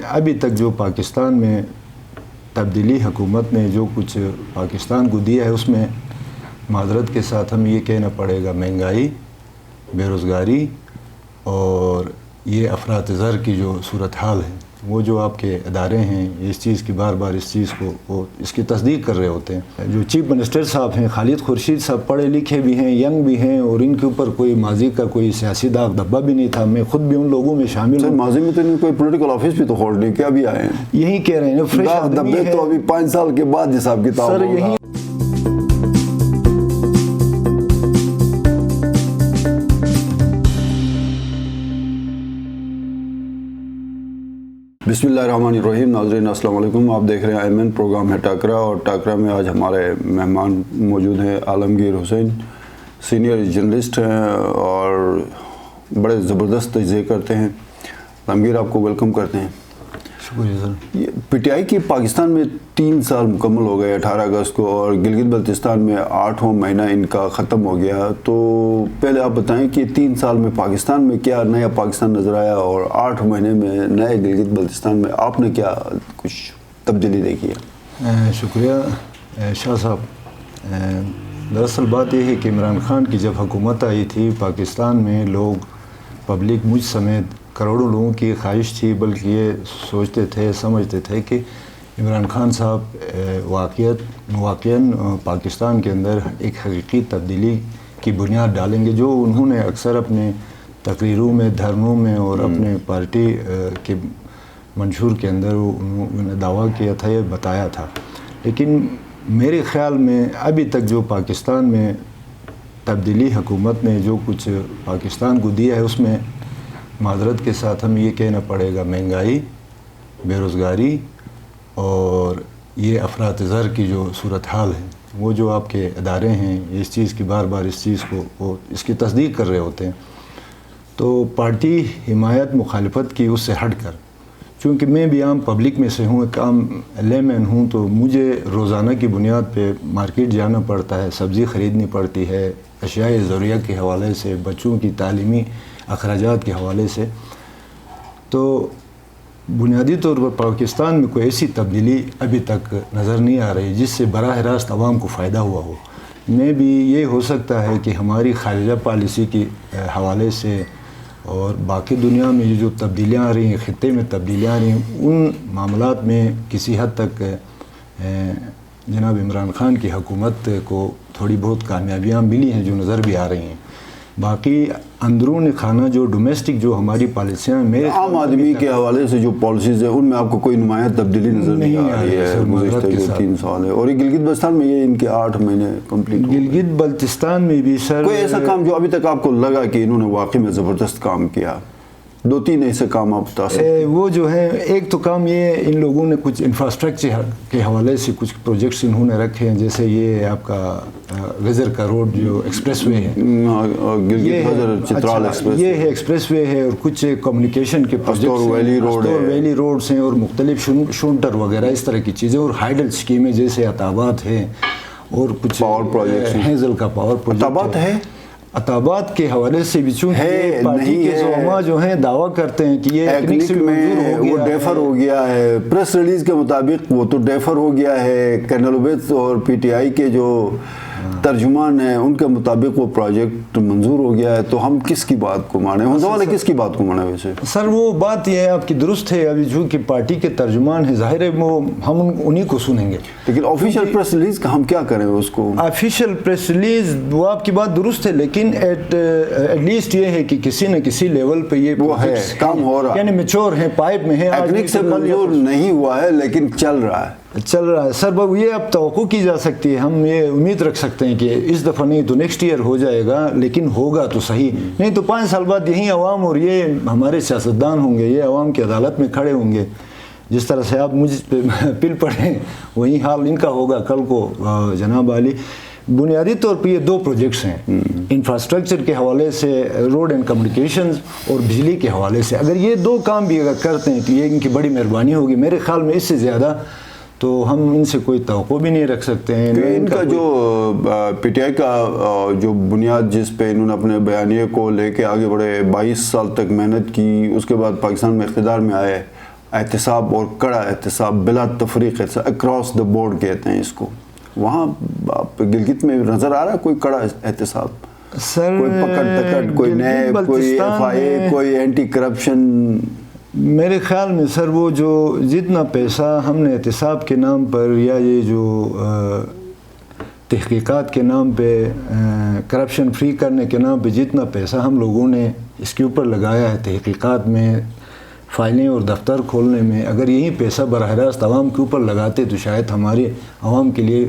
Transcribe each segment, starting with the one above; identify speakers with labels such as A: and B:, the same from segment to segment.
A: ابھی تک جو پاکستان میں تبدیلی حکومت نے جو کچھ پاکستان کو دیا ہے اس میں معذرت کے ساتھ ہمیں یہ کہنا پڑے گا مہنگائی، بے روزگاری اور یہ افراط زر کی جو صورتحال ہے، وہ جو آپ کے ادارے ہیں اس چیز کی بار بار اس چیز کو وہ اس کی تصدیق کر رہے ہوتے ہیں۔ جو چیف منسٹر صاحب ہیں خالد خورشید صاحب پڑھے لکھے بھی ہیں، ینگ بھی ہیں، اور ان کے اوپر کوئی ماضی کا کوئی سیاسی داغ دھبا بھی نہیں تھا۔ میں خود بھی ان لوگوں میں شامل ہوں۔
B: ماضی میں تو انہوں نے کوئی پولیٹیکل آفس بھی تو ہولڈ نہیں کیا، بھی آئے ہیں،
A: یہی کہہ رہے ہیں فریش آدمی ہے
B: تو ابھی 5 سال کے بعد حساب کتاب
A: سر،
B: ہوگا۔
A: یہی
B: بسم اللہ الرحمن الرحیم۔ ناظرین السلام علیکم، آپ دیکھ رہے ہیں IMN پروگرام ہے ٹاکرا، اور ٹاکرا میں آج ہمارے مہمان موجود ہیں عالمگیر حسین، سینئر جرنلسٹ ہیں اور بڑے زبردست تجزیے کرتے ہیں۔ عالمگیر، آپ کو ویلکم کرتے ہیں۔
A: شکریہ سر۔
B: یہ PTI کی پاکستان میں 3 سال مکمل ہو گئے 18 اگست کو، اور گلگت بلتستان میں 8واں مہینہ ان کا ختم ہو گیا۔ تو پہلے آپ بتائیں کہ 3 سال میں پاکستان میں کیا نیا پاکستان نظر آیا، اور 8 مہینے میں نئے گلگت بلتستان میں آپ نے کیا کچھ تبدیلی دیکھی ہے؟
A: شکریہ شاہ صاحب۔ دراصل بات یہ ہے کہ عمران خان کی جب حکومت آئی تھی پاکستان میں، لوگ پبلک مجھ سمیت کروڑوں لوگوں کی خواہش تھی، بلکہ یہ سوچتے تھے سمجھتے تھے کہ عمران خان صاحب واقعاً پاکستان کے اندر ایک حقیقی تبدیلی کی بنیاد ڈالیں گے، جو انہوں نے اکثر اپنے تقریروں میں، دھرنوں میں اور اپنے پارٹی کے منشور کے اندر انہوں نے دعویٰ کیا تھا، یہ بتایا تھا۔ لیکن میرے خیال میں ابھی تک جو پاکستان میں تبدیلی حکومت نے جو کچھ پاکستان کو دیا ہے اس میں معذرت کے ساتھ ہمیں یہ کہنا پڑے گا مہنگائی، بے روزگاری اور یہ افراط زر کی جو صورتحال ہے، وہ جو آپ کے ادارے ہیں اس چیز کی بار بار اس چیز کو وہ اس کی تصدیق کر رہے ہوتے ہیں۔ تو پارٹی حمایت مخالفت کی اس سے ہٹ کر، چونکہ میں بھی عام پبلک میں سے ہوں، ایک عام لیمن ہوں، تو مجھے روزانہ کی بنیاد پہ مارکیٹ جانا پڑتا ہے، سبزی خریدنی پڑتی ہے، اشیاء ضروریہ کے حوالے سے، بچوں کی تعلیمی اخراجات کے حوالے سے۔ تو بنیادی طور پر پاکستان میں کوئی ایسی تبدیلی ابھی تک نظر نہیں آ رہی جس سے براہ راست عوام کو فائدہ ہوا ہو۔ میں بھی یہ ہو سکتا ہے کہ ہماری خارجہ پالیسی کے حوالے سے اور باقی دنیا میں یہ جو تبدیلیاں آ رہی ہیں، خطے میں تبدیلیاں آ رہی ہیں، ان معاملات میں کسی حد تک جناب عمران خان کی حکومت کو تھوڑی بہت کامیابیاں ملی ہیں جو نظر بھی آ رہی ہیں۔ باقی اندرون خانہ جو ڈومیسٹک جو ہماری پالیسیاں میرے
B: عام آدمی کے حوالے سے جو پالیسیز ہیں ان میں آپ کو کوئی نمایاں تبدیلی نظر نہیں آ رہی ہے گزشتہ جو 3 سال ہے، اور یہ گلگت بلتستان میں یہ ان کے 8 مہینے کمپلیٹ ہو گئے۔
A: گلگت بلتستان میں بھی سر
B: کوئی ایسا کام جو ابھی تک آپ کو لگا کہ انہوں نے واقعی میں زبردست کام کیا؟ 2-3 ایسے کام آپ بتا سکتے ہیں؟
A: وہ جو ہے ایک تو کام یہ ان لوگوں نے کچھ انفراسٹرکچر کے حوالے سے کچھ پروجیکٹس انہوں نے رکھے ہیں، جیسے یہ آپ کا غزر کا روڈ جو ایکسپریس وے ہے،
B: گلگت غزر چترال ایکسپریس،
A: یہ ہے ایکسپریس وے ہے، اور کچھ کمیونیکیشن کے
B: پروجیکٹس،
A: ویلی روڈس ہیں، اور مختلف شونٹر وغیرہ اس طرح کی چیزیں، اور ہائیڈل اسکیمیں جیسے عطابات ہیں، اور کچھ
B: پاور پروجیکٹس،
A: ہیزل کا پاور پروجیکٹ
B: عطابات ہے۔
A: عطابات کے حوالے سے بھی چونکہ پارٹی کے زعماء جو ہیں دعویٰ کرتے ہیں کہ یہ
B: ایکنک میں وہ ڈیفر ہو گیا ہے، پریس ریلیز کے مطابق وہ تو ڈیفر ہو گیا ہے، کرنل عبید اور PTI کے جو ترجمان ہیں ان کے مطابق وہ پروجیکٹ منظور ہو گیا ہے۔ تو ہم کس کی بات کو مانیں؟ والے کس کی بات کو مانیں ویسے؟
A: سر وہ بات یہ ہے آپ کی درست ہے، ابھی چونکہ پارٹی کے ترجمان ہیں، ظاہر ہے وہ ہم انہی کو سنیں گے،
B: لیکن آفیشیل پریس ریلیز کا ہم کیا کریں اس کو؟
A: آفیشیل پریس ریلیز وہ آپ کی بات درست ہے، لیکن ایٹ لیسٹ یہ ہے کہ کسی نہ کسی لیول پہ یہ
B: وہ ہے، کام ہو رہا ہے،
A: یعنی میچور ہیں، پائپ میں ہیں،
B: ایکنک سے منظور نہیں ہوا ہے لیکن چل رہا ہے۔
A: سر یہ اب توقع کی جا سکتی ہے، ہم یہ امید رکھ سکتے ہیں کہ اس دفعہ نہیں تو نیکسٹ ایئر ہو جائے گا، لیکن ہوگا تو صحیح، نہیں تو 5 سال بعد یہی عوام اور یہ ہمارے سیاستدان ہوں گے، یہ عوام کی عدالت میں کھڑے ہوں گے، جس طرح سے آپ مجھ پہ پل پڑیں وہی حال ان کا ہوگا کل کو۔ جناب علی، بنیادی طور پہ یہ 2 پروجیکٹس ہیں، انفراسٹرکچر کے حوالے سے، روڈ اینڈ کمیونیکیشنز، اور بجلی کے حوالے سے۔ اگر یہ 2 کام بھی اگر کرتے ہیں تو یہ ان کی بڑی مہربانی ہوگی، میرے خیال میں اس سے زیادہ تو ہم ان سے کوئی توقع بھی نہیں رکھ سکتے ہیں۔
B: ان کا جو PTI کا جو بنیاد جس پہ انہوں نے اپنے بیانیے کو لے کے آگے بڑھے، 22 سال تک محنت کی، اس کے بعد پاکستان میں اقتدار میں آئے، احتساب اور کڑا احتساب بلا تفریق اکراس دا بورڈ کہتے ہیں اس کو، وہاں آپ گلگت میں نظر آ رہا ہے کوئی کڑا احتساب؟
A: سر
B: کوئی پکڑ تکڑ، کوئی نیب، کوئی ایف آئی اے، کوئی اینٹی کرپشن؟
A: میرے خیال میں سر وہ جو جتنا پیسہ ہم نے احتساب کے نام پر یا یہ جو تحقیقات کے نام پہ کرپشن فری کرنے کے نام پہ جتنا پیسہ ہم لوگوں نے اس کے اوپر لگایا ہے تحقیقات میں، فائلیں اور دفتر کھولنے میں، اگر یہی پیسہ براہ راست عوام کے اوپر لگاتے تو شاید ہمارے عوام کے لیے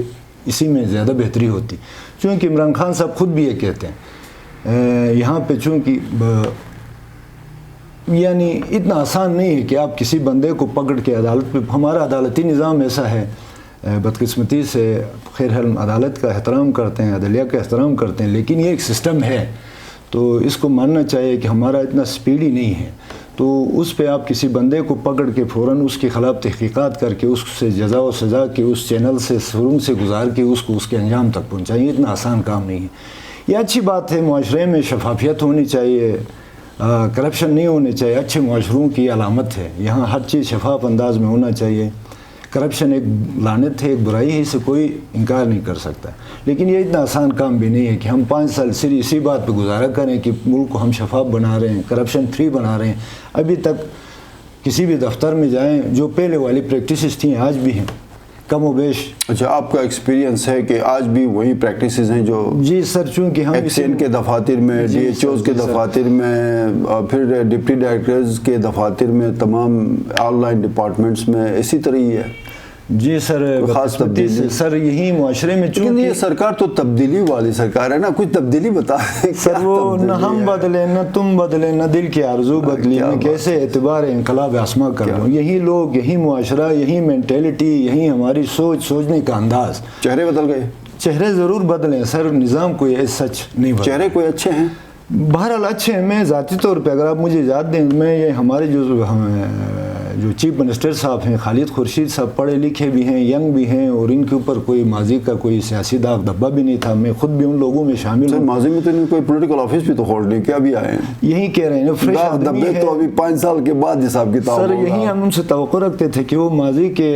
A: اسی میں زیادہ بہتری ہوتی. چونکہ عمران خان صاحب خود بھی یہ کہتے ہیں یہاں پہ چونکہ یعنی اتنا آسان نہیں ہے کہ آپ کسی بندے کو پکڑ کے عدالت پہ، ہمارا عدالتی نظام ایسا ہے بدقسمتی سے، خیر ہم عدالت کا احترام کرتے ہیں، عدلیہ کا احترام کرتے ہیں، لیکن یہ ایک سسٹم ہے تو اس کو ماننا چاہیے کہ ہمارا اتنا سپیڈی نہیں ہے. تو اس پہ آپ کسی بندے کو پکڑ کے فوراً اس کے خلاف تحقیقات کر کے اس سے جزا و سزا کے اس چینل سے سرنگ سے گزار کے اس کو اس کے انجام تک پہنچائیں، اتنا آسان کام نہیں ہے. یہ اچھی بات ہے، معاشرے میں شفافیت ہونی چاہیے، کرپشن نہیں ہونے چاہیے، اچھے معاشروں کی علامت ہے. یہاں ہر چیز شفاف انداز میں ہونا چاہیے. کرپشن ایک لعنت ہے، ایک برائی ہے، اسے کوئی انکار نہیں کر سکتا، لیکن یہ اتنا آسان کام بھی نہیں ہے کہ ہم 5 سال صرف اسی بات پہ گزارا کریں کہ ملک کو ہم شفاف بنا رہے ہیں، کرپشن فری بنا رہے ہیں. ابھی تک کسی بھی دفتر میں جائیں جو پہلے والی پریکٹسز تھیں آج بھی ہیں کم و بیش.
B: اچھا، آپ کا ایکسپیرینس ہے کہ آج بھی وہی پریکٹسز ہیں جو؟ جی
A: سر، چونکہ ہم
B: ایکسین کے دفاتر میں، ڈی ایچ اوز کے دفاتر میں، اور پھر ڈپٹی ڈائریکٹرز کے دفاتر میں، تمام آن لائن ڈپارٹمنٹس میں اسی طرح ہی ہے.
A: جی سر،
B: خاص تبدیلی
A: سر یہی معاشرے میں،
B: لیکن یہ سرکار تو تبدیلی والی سرکار ہے نا، کچھ تبدیلی بتا
A: سر. وہ نہ ہم بدلے نہ تم بدلے نہ دل کی آرزو بدلی، میں کیسے اعتبار انقلاب آسماں کر لوں. یہی لوگ، یہی معاشرہ، یہی مینٹیلٹی، یہی ہماری سوچنے کا انداز.
B: چہرے بدل گئے؟
A: چہرے ضرور بدلے سر، نظام کوئی سچ نہیں بدلے.
B: چہرے کوئی اچھے ہیں؟
A: بہرحال اچھے ہیں. میں ذاتی طور پہ اگر آپ مجھے یاد دیں، میں یہ ہمارے جو چیف منسٹر صاحب ہیں خالد خورشید صاحب پڑھے لکھے بھی ہیں، ینگ بھی ہیں، اور ان کے اوپر کوئی ماضی کا کوئی سیاسی داغ دھبا بھی نہیں تھا. میں خود بھی ان لوگوں میں شامل ہوں.
B: ماضی میں تو انہوں نے کوئی پولیٹیکل آفس بھی تو ہولڈ نہیں کیا، بھی آئے ہیں.
A: یہی کہہ رہے ہیں فریش آدمی ہے
B: تو ابھی 5 سال کے بعد حساب کتاب
A: سر. یہی ہم ان سے توقع رکھتے تھے کہ وہ ماضی کے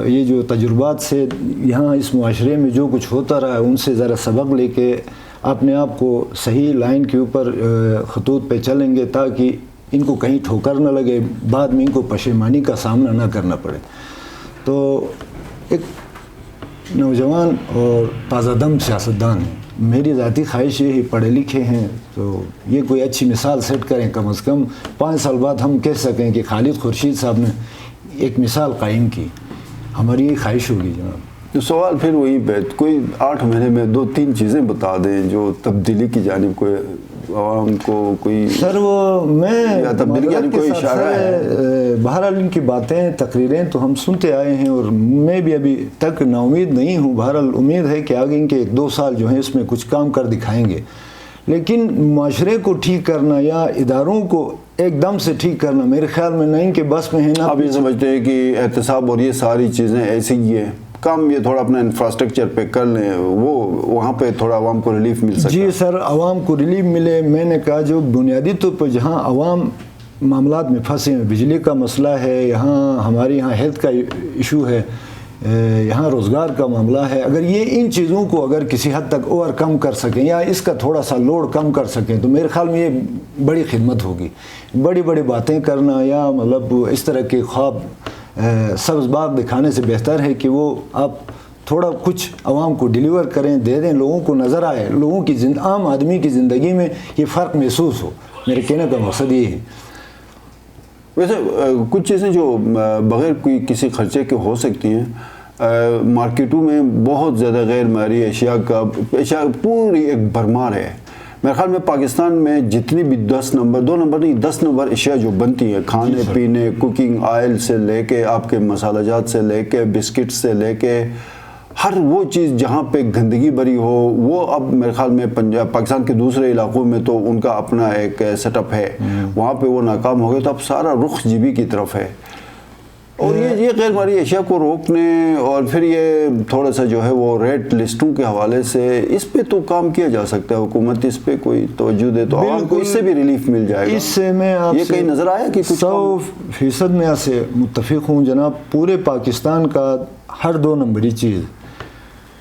A: یہ جو تجربات سے یہاں اس معاشرے میں جو کچھ ہوتا رہا ہے ان سے ذرا سبق لے کے اپنے آپ کو صحیح لائن کے اوپر خطوط پہ چلیں گے تاکہ ان کو کہیں ٹھوکر نہ لگے، بعد میں ان کو پشیمانی کا سامنا نہ کرنا پڑے. تو ایک نوجوان اور تازہ دم سیاستدان ہیں. میری ذاتی خواہش یہ ہی پڑھے لکھے ہیں تو یہ کوئی اچھی مثال سیٹ کریں، کم از کم 5 سال بعد ہم کہہ سکیں کہ خالد خورشید صاحب نے ایک مثال قائم کی. ہماری یہ خواہش ہوگی جناب.
B: تو سوال پھر وہیں پہ، کوئی 8 مہینے میں 2-3 چیزیں بتا دیں جو تبدیلی کی جانب کوئی عوام کو کوئی
A: سر. وہ میں
B: تبدیلی کی جانب کوئی اشارہ ہے؟
A: بہرحال ان کی باتیں تقریریں تو ہم سنتے آئے ہیں اور میں بھی ابھی تک نا امید نہیں ہوں. بہرحال امید ہے کہ آگے ان کے 1-2 سال جو ہیں اس میں کچھ کام کر دکھائیں گے. لیکن معاشرے کو ٹھیک کرنا یا اداروں کو ایک دم سے ٹھیک کرنا میرے خیال میں نہ ان کے بس میں ہے. نا
B: آپ یہ سمجھتے ہیں کہ احتساب اور یہ ساری چیزیں ایسی ہی ہیں، کم یہ تھوڑا اپنا انفراسٹرکچر پہ کر لیں، وہ وہاں پہ تھوڑا عوام کو ریلیف مل سکتا ہے؟
A: جی سر، عوام کو ریلیف ملے. میں نے کہا جو بنیادی طور پر جہاں عوام معاملات میں پھنسے ہیں، بجلی کا مسئلہ ہے، یہاں ہمارے یہاں ہیلتھ کا ایشو ہے، یہاں روزگار کا معاملہ ہے، اگر یہ ان چیزوں کو اگر کسی حد تک اوور کم کر سکیں یا اس کا تھوڑا سا لوڈ کم کر سکیں تو میرے خیال میں یہ بڑی خدمت ہوگی. بڑی بڑی باتیں کرنا یا مطلب اس طرح کے خواب سبز باغ دکھانے سے بہتر ہے کہ وہ آپ تھوڑا کچھ عوام کو ڈیلیور کریں، دے دیں، لوگوں کو نظر آئے، لوگوں کی عام آدمی کی زندگی میں یہ فرق محسوس ہو. میرے کہنے کا مقصد یہ ہے.
B: ویسے کچھ چیزیں جو بغیر کوئی کسی خرچے کے ہو سکتی ہیں، مارکیٹوں میں بہت زیادہ غیر معیاری اشیاء پوری ایک بھرمار ہے. میرے خیال میں پاکستان میں جتنی بھی 10 نمبر 2 نمبر نہیں 10 نمبر اشیاء جو بنتی ہیں، کھانے پینے، کوکنگ آئل سے لے کے آپ کے مسالہ جات سے لے کے بسکٹ سے لے کے ہر وہ چیز جہاں پہ گندگی بری ہو، وہ اب میرے خیال میں پاکستان کے دوسرے علاقوں میں تو ان کا اپنا ایک سیٹ اپ ہے، وہاں پہ وہ ناکام ہو گئے تو اب سارا رخ جی بی کی طرف ہے. اور یہ غیر معیاری اشیاء کو روکنے اور پھر یہ تھوڑا سا جو ہے وہ ریٹ لسٹوں کے حوالے سے اس پہ تو کام کیا جا سکتا ہے، حکومت اس پہ کوئی توجہ دے تو عوام کو اس سے بھی ریلیف مل جائے گا.
A: اس سے میں آپ
B: یہ کہیں نظر آیا کہ
A: 100% میں آپ سے متفق ہوں جناب. پورے پاکستان کا ہر 2 نمبری چیز،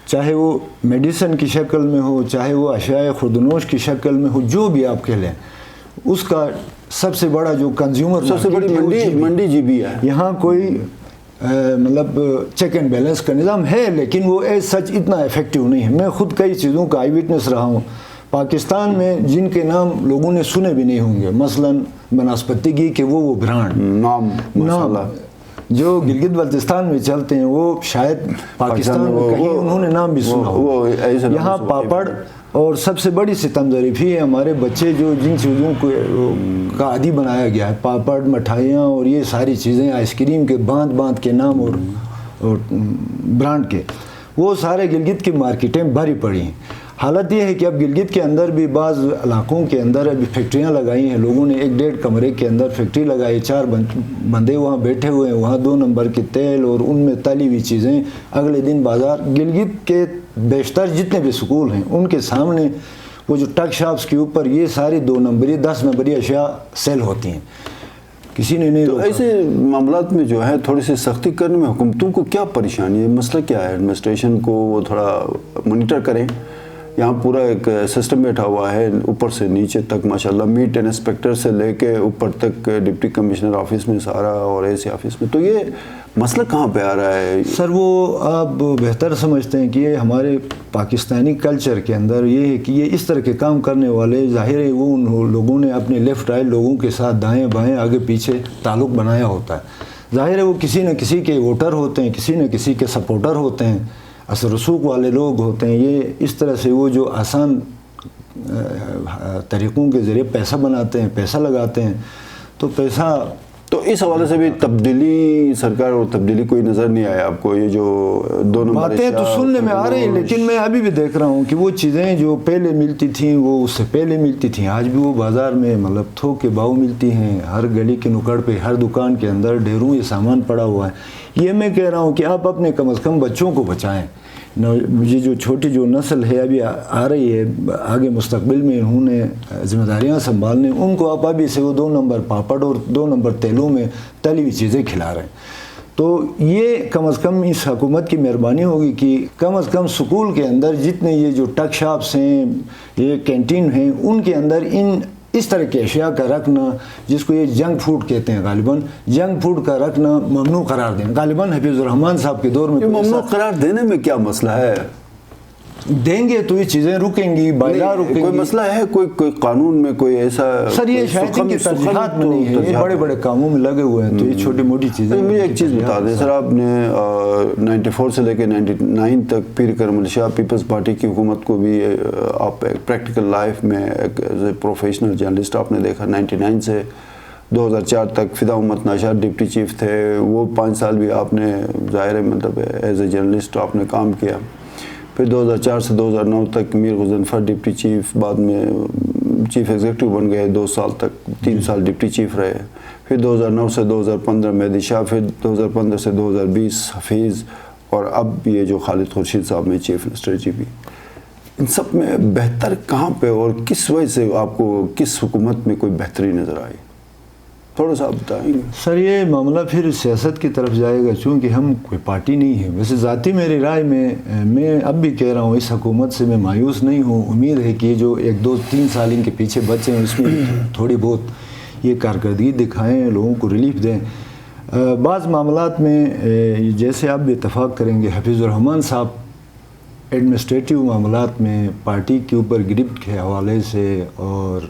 A: چاہے وہ میڈیسن کی شکل میں ہو، چاہے وہ اشیاء خوردنوش کی شکل میں ہو، جو بھی آپ کہہ لیں، اس کا سب سے بڑا جو کنزیومر
B: سب سے بڑی منڈی جی بی ہے.
A: یہاں کوئی مطلب چیک اینڈ بیلنس کا نظام ہے، لیکن وہ ایز سچ اتنا افیکٹو نہیں ہے. میں خود کئی چیزوں کا آئی وٹنس رہا ہوں پاکستان میں جن کے نام لوگوں نے سنے بھی نہیں ہوں گے، مثلاً بناسپتی کہ وہ برانڈ
B: نام
A: جو گلگت بلتستان میں چلتے ہیں وہ شاید پاکستان میں کہیں انہوں نے نام بھی سنا ہو. یہاں پاپڑ اور سب سے بڑی ستم ظریفی ہے ہمارے بچے جو جن چیزوں کا عادی بنایا گیا ہے، پاپڑ، مٹھائیاں اور یہ ساری چیزیں آئس کریم کے باندھ کے نام اور برانڈ کے، وہ سارے گلگت کی مارکیٹیں بھری پڑی ہیں. حالت یہ ہے کہ اب گلگت کے اندر بھی بعض علاقوں کے اندر ابھی فیکٹریاں لگائی ہیں لوگوں نے. 1-1.5 کمرے کے اندر فیکٹری لگائی، 4 بندے وہاں بیٹھے ہوئے ہیں، وہاں 2 نمبر کے تیل اور ان میں تلی ہوئی چیزیں اگلے دن بازار. گلگت کے بیشتر جتنے بھی سکول ہیں ان کے سامنے وہ جو ٹک شاپس کے اوپر یہ ساری 2 نمبری 10 نمبری اشیاء سیل ہوتی ہیں. کسی نے نہیں روکا.
B: ایسے معاملات میں جو ہے تھوڑی سی سختی کرنے میں حکومتوں کو کیا پریشانی ہے؟ مسئلہ کیا ہے؟ ایڈمنسٹریشن کو وہ تھوڑا مانیٹر کریں. یہاں پورا ایک سسٹم بیٹھا ہوا ہے اوپر سے نیچے تک ماشاءاللہ، میٹ انسپیکٹر سے لے کے اوپر تک ڈپٹی کمشنر آفس میں سارا اور ایسے آفس میں. تو یہ مسئلہ کہاں پہ آ رہا ہے؟
A: سر وہ آپ بہتر سمجھتے ہیں کہ یہ ہمارے پاکستانی کلچر کے اندر یہ ہے کہ یہ اس طرح کے کام کرنے والے ظاہر ہے وہ ان لوگوں نے اپنے لیفٹ رائٹ لوگوں کے ساتھ دائیں بائیں آگے پیچھے تعلق بنایا ہوتا ہے. ظاہر ہے وہ کسی نہ کسی کے ووٹر ہوتے ہیں، کسی نہ کسی کے سپورٹر ہوتے ہیں، اثر رسوخ والے لوگ ہوتے ہیں. یہ اس طرح سے وہ جو آسان طریقوں کے ذریعے پیسہ بناتے ہیں، پیسہ لگاتے ہیں. تو پیسہ
B: تو اس حوالے سے بھی تبدیلی سرکار اور تبدیلی کوئی نظر نہیں آیا آپ کو؟ یہ جو 2 نمبر
A: باتیں تو سننے میں آ رہی ہیں، لیکن میں ابھی بھی دیکھ رہا ہوں کہ وہ چیزیں جو پہلے ملتی تھیں وہ اس سے پہلے ملتی تھیں، آج بھی وہ بازار میں مطلب تھوک کے بھاؤ ملتی ہیں. ہر گلی کے نکڑ پہ، ہر دکان کے اندر ڈھیروں یہ سامان پڑا ہوا ہے. یہ میں کہہ رہا ہوں کہ آپ اپنے کم از کم بچوں کو بچائیں. مجھے جو چھوٹی جو نسل ہے ابھی آ رہی ہے آگے مستقبل میں انہوں نے ذمہ داریاں سنبھالنے، ان کو آپ ابھی سے وہ 2 نمبر پاپڑ اور 2 نمبر تیلوں میں تلی ہوئی چیزیں کھلا رہے ہیں. تو یہ کم از کم اس حکومت کی مہربانی ہوگی کہ کم از کم سکول کے اندر جتنے یہ جو ٹک شاپس ہیں، یہ کینٹین ہیں، ان کے اندر اس طرح کی اشیاء کا رکھنا جس کو یہ جنک فوڈ کہتے ہیں، غالباً جنک فوڈ کا رکھنا ممنوع قرار دینا. غالباً حفیظ الرحمان صاحب کے دور میں
B: ممنوع قرار دینے میں کیا مسئلہ ہے؟
A: دیں گے تو یہ چیزیں رکیں گی، بائلا رکیں گی.
B: کوئی مسئلہ ہے؟ کوئی قانون میں کوئی ایسا؟
A: سر یہ شاید ان کی ترجیحات میں نہیں ہے، یہ بڑے بڑے کاموں میں لگے ہوئے ہیں. تو یہ چھوٹی موٹی چیزیں.
B: مجھے ایک چیز بتا دیں سر، آپ نے 94 سے لے کے 99 تک پیر کرم شاہ پیپلز پارٹی کی حکومت کو بھی آپ ایک پریکٹیکل لائف میں ایک ایز اے پروفیشنل جرنلسٹ آپ نے دیکھا. 99 سے 2004 تک فدا امت ناشاد ڈپٹی چیف تھے. وہ 5 سال بھی آپ نے ظاہر ہے مطلب ایز اے جرنلسٹ آپ نے کام کیا. پھر 2004 سے 2009 تک میر غضنفر ڈپٹی چیف، بعد میں چیف ایگزیکٹو بن گئے 2 سال تک، 3 سال ڈپٹی چیف رہے. پھر 2009 سے 2015 مہدی شاہ، پھر 2015 سے 2020 حفیظ، اور اب یہ جو خالد خورشید صاحب میں چیف منسٹر جی بی. ان سب میں بہتر کہاں پہ اور کس وجہ سے آپ کو کس حکومت میں کوئی بہتری نظر آئی؟ تھوڑا سا آپ بتائیں گے.
A: سر یہ معاملہ پھر سیاست کی طرف جائے گا، چونکہ ہم کوئی پارٹی نہیں ہے. ویسے ذاتی میری رائے میں اب بھی کہہ رہا ہوں اس حکومت سے میں مایوس نہیں ہوں. امید ہے کہ یہ جو 1 2 3 سال ان کے پیچھے بچے ہیں اس میں تھوڑی بہت یہ کارکردگی دکھائیں، لوگوں کو ریلیف دیں. بعض معاملات میں جیسے آپ بھی اتفاق کریں گے، حفیظ الرحمان صاحب ایڈمنسٹریٹو معاملات میں پارٹی کے اوپر گرفت کے حوالے سے اور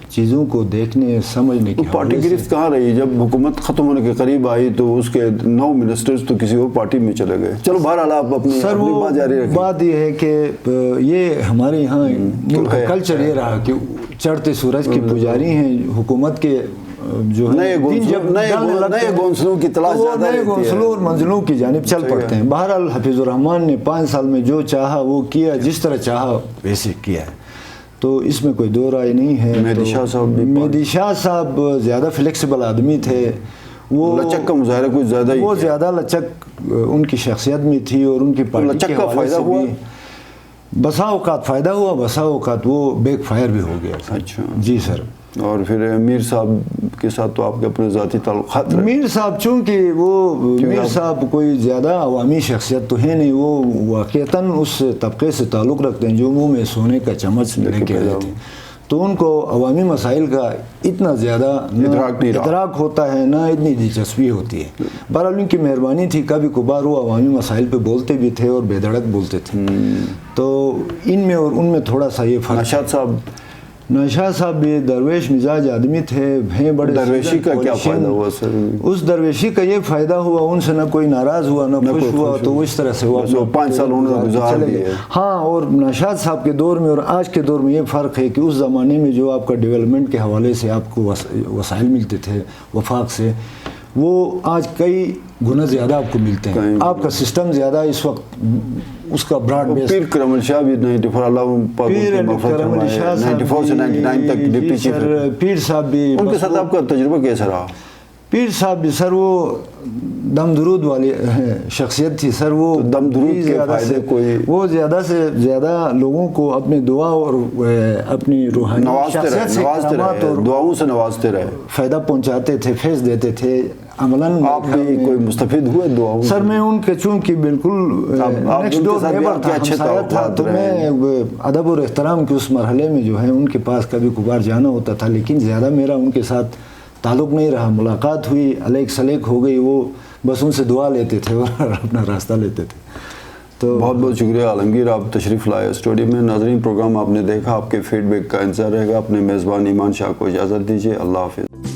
A: چیزوں کو دیکھنے سمجھنے کی
B: پارٹی گرفت کہاں رہی؟ جب حکومت ختم ہونے کے قریب آئی تو اس کے 9 منسٹرز تو کسی اور پارٹی میں چلے گئے. چلو بہرحال آپ اپنی بات جاری رکھیں.
A: بات یہ ہے کہ یہ ہمارے یہاں ملک کا کلچر یہ رہا کہ چڑھتے سورج کے پجاری ہیں حکومت کے، جو
B: نئے گونسلوں کی تلاش زیادہ رہتی ہے، نئے
A: گونسلوں اور منزلوں کی جانب چل پڑتے ہیں. بہرحال حفیظ الرحمان نے 5 سال میں جو چاہا وہ کیا، جس طرح چاہا ویسے کیا ہے. تو اس میں کوئی دو رائے نہیں ہے.
B: مہدی شاہ صاحب
A: زیادہ فلیکسیبل آدمی تھے. وہ
B: لچک کا مظاہرہ کچھ زیادہ ہی
A: وہ زیادہ لچک ان کی شخصیت میں تھی اور ان کی پارٹی
B: لچک
A: کے
B: کا
A: حوالے
B: فائدہ
A: سے
B: ہوا؟
A: بھی بسا اوقات فائدہ ہوا، بسا اوقات وہ بیک فائر بھی ہو گیا سر۔
B: اچھا
A: جی سر۔
B: اور پھر میر صاحب کے ساتھ تو آپ کے اپنے ذاتی تعلقات رہے؟
A: میر صاحب چونکہ وہ میر صاحب کوئی زیادہ عوامی شخصیت تو ہے نہیں، وہ واقعتاً اس طبقے سے تعلق رکھتے ہیں جو منہ میں سونے کا چمچ لے کے آئے تھے، تو ان کو عوامی مسائل کا اتنا زیادہ ادراک ہوتا ہے، نہ اتنی دلچسپی ہوتی ہے۔ بہرحال ان کی مہربانی تھی، کبھی کبھار وہ عوامی مسائل پہ بولتے بھی تھے اور بے دھڑک بولتے تھے، تو ان میں اور ان میں تھوڑا سا یہ فرق۔ نوشاد صاحب بھی درویش مزاج آدمی تھے، ہیں بڑے۔
B: درویشی کا کیا فائدہ ہوا سر؟
A: اس درویشی کا یہ فائدہ ہوا، ان سے نہ کوئی ناراض ہوا نہ خوش ہوا، تو وہ اس طرح سے وہ
B: 5 سال انہوں نے گزار دیے۔
A: ہاں، اور نوشاد صاحب کے دور میں اور آج کے دور میں یہ فرق ہے کہ اس زمانے میں جو آپ کا ڈیولپمنٹ کے حوالے سے آپ کو وسائل ملتے تھے وفاق سے، وہ آج کئی گنا زیادہ آپ کو ملتے ہیں۔ آپ کا سسٹم زیادہ اس وقت اس کا براڈ بیس۔
B: پیر کرم شاہ بھی 94 سے 99 تک ڈپٹی چیف،
A: پیر صاحب بھی،
B: ان کے ساتھ آپ کا تجربہ کیسا رہا؟
A: پیر صاحب بھی سر وہ دم درود والی شخصیت تھی سر، وہ
B: دم درود کے فائدے کوئی
A: وہ زیادہ سے زیادہ لوگوں کو اپنے دعا اور اپنی روحانی
B: نوازتے رہے، دعاؤں سے نوازتے رہے،
A: فائدہ پہنچاتے تھے، فیض دیتے تھے عملاً۔
B: آپ بھی کوئی مستفید ہوئے دعاؤں؟
A: سر میں ان کے چونکہ بالکل نیکسٹ ڈور نیبر تھا، ہمسایہ تھا، تو میں ادب اور احترام کے اس مرحلے میں جو ہے ان کے پاس کبھی کبھار جانا ہوتا تھا، لیکن زیادہ میرا ان کے ساتھ تعلق نہیں رہا۔ ملاقات ہوئی، الیک سلیک ہو گئی، وہ بس ان سے دعا لیتے تھے اور اپنا راستہ لیتے تھے۔ تو
B: بہت بہت شکریہ عالمگیر، آپ تشریف لائے اسٹوڈیو میں۔ ناظرین، پروگرام آپ نے دیکھا، آپ کے فیڈ بیک کا انتظار رہے گا۔ اپنے میزبان ایمان شاہ کو اجازت دیجیے، اللہ حافظ۔